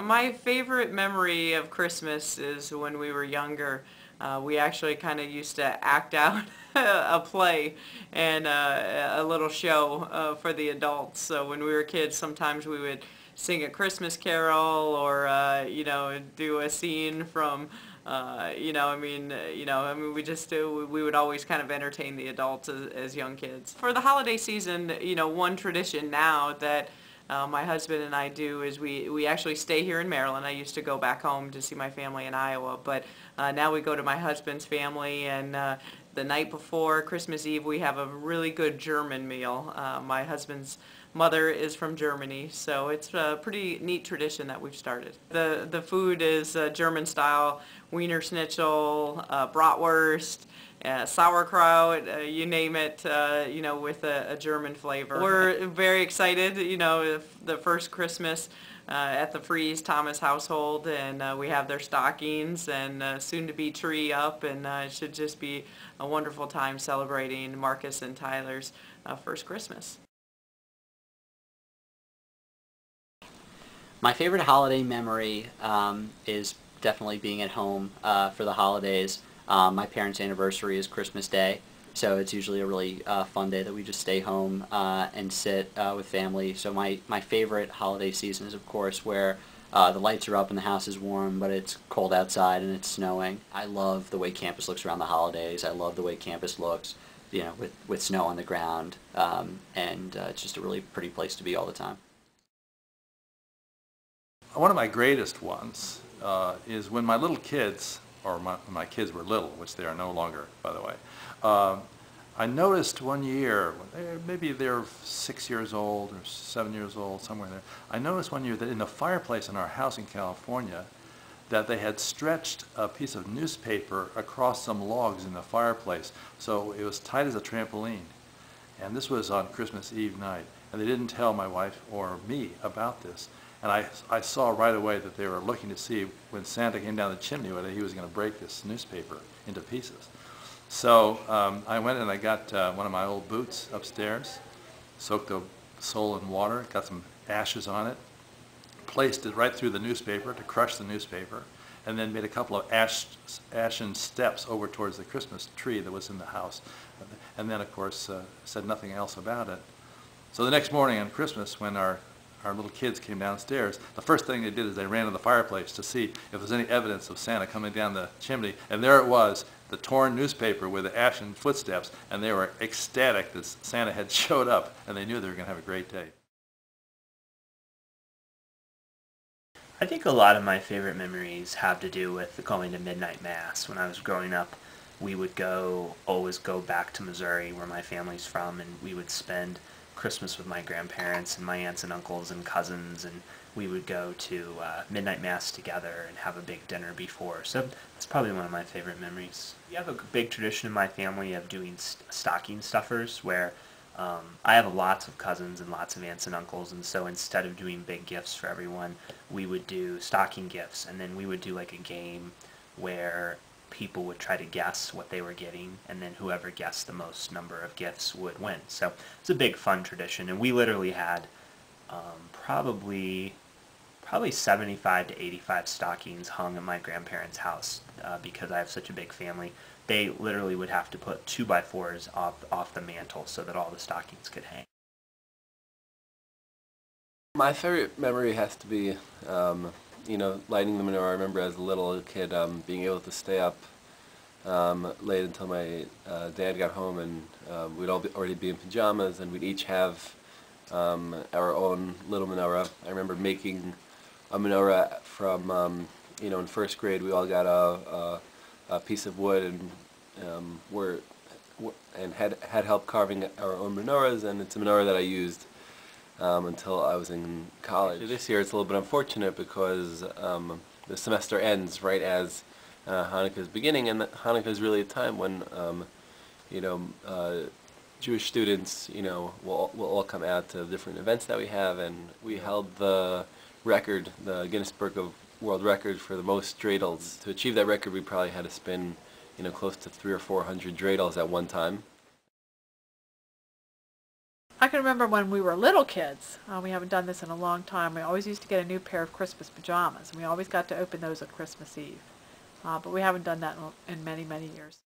My favorite memory of Christmas is when we were younger. We actually kind of used to act out a play and a little show for the adults. So when we were kids, sometimes we would sing a Christmas carol or, do a scene from, we would always kind of entertain the adults as young kids. For the holiday season, one tradition now that my husband and I do is we actually stay here in Maryland. I used to go back home to see my family in Iowa, but now we go to my husband's family, and the night before Christmas Eve we have a really good German meal. My husband's mother is from Germany, so it's a pretty neat tradition that we've started. The food is German style: Wiener Schnitzel, bratwurst, sauerkraut, you name it, with a German flavor. We're very excited, the first Christmas at the Freeze Thomas household, and we have their stockings and soon-to-be tree up, and it should just be a wonderful time celebrating Marcus and Tyler's first Christmas. My favorite holiday memory is definitely being at home for the holidays. My parents' anniversary is Christmas Day, so it's usually a really fun day that we just stay home and sit with family. So my favorite holiday season is, of course, where the lights are up and the house is warm, but it's cold outside and it's snowing. I love the way campus looks around the holidays. I love the way campus looks, with snow on the ground, and it's just a really pretty place to be all the time. One of my greatest ones is when my little kids, or my kids were little, which they are no longer, by the way. I noticed one year, maybe they're 6 years old or 7 years old, somewhere there. I noticed one year that in the fireplace in our house in California, that they had stretched a piece of newspaper across some logs in the fireplace, so it was tight as a trampoline. And this was on Christmas Eve night, and they didn't tell my wife or me about this. And I saw right away that they were looking to see when Santa came down the chimney whether he was going to break this newspaper into pieces. So I went and I got one of my old boots upstairs, soaked the sole in water, got some ashes on it, placed it right through the newspaper to crush the newspaper, and then made a couple of ashen steps over towards the Christmas tree that was in the house. And then, of course, said nothing else about it. So the next morning on Christmas, when our little kids came downstairs, the first thing they did is they ran to the fireplace to see if there was any evidence of Santa coming down the chimney, and there it was, the torn newspaper with the ashen footsteps, and they were ecstatic that Santa had showed up, and they knew they were going to have a great day. I think a lot of my favorite memories have to do with going to midnight mass. When I was growing up, we would always go back to Missouri, where my family's from, and we would spend Christmas with my grandparents and my aunts and uncles and cousins, and we would go to midnight mass together and have a big dinner before. So that's probably one of my favorite memories. We have a big tradition in my family of doing stocking stuffers, where I have lots of cousins and lots of aunts and uncles, and so instead of doing big gifts for everyone, we would do stocking gifts, and then we would do like a game where people would try to guess what they were getting, and then whoever guessed the most number of gifts would win. So it's a big fun tradition, and we literally had probably 75 to 85 stockings hung at my grandparents' house because I have such a big family. They literally would have to put 2x4s off the mantle so that all the stockings could hang. My favorite memory has to be lighting the menorah. I remember as a little kid being able to stay up late until my dad got home, and we'd all already be in pajamas, and we'd each have our own little menorah. I remember making a menorah from, in first grade. We all got a piece of wood and had help carving our own menorahs, and it's a menorah that I used until I was in college. This year it's a little bit unfortunate because the semester ends right as Hanukkah is beginning, and Hanukkah is really a time when Jewish students will all come out to different events that we have, and we held the record, the Guinness Book of World Record for the most dreidels. To achieve that record, we probably had to spin close to 300 or 400 dreidels at one time. I can remember when we were little kids, we haven't done this in a long time, we always used to get a new pair of Christmas pajamas, and we always got to open those on Christmas Eve. But we haven't done that in many, many years.